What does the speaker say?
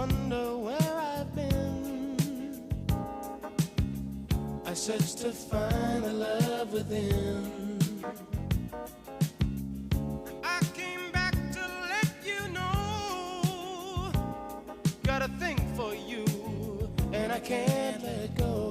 wonder where I've been. I search to find the love within. I came back to let you know, got a thing for you, and I can't let go.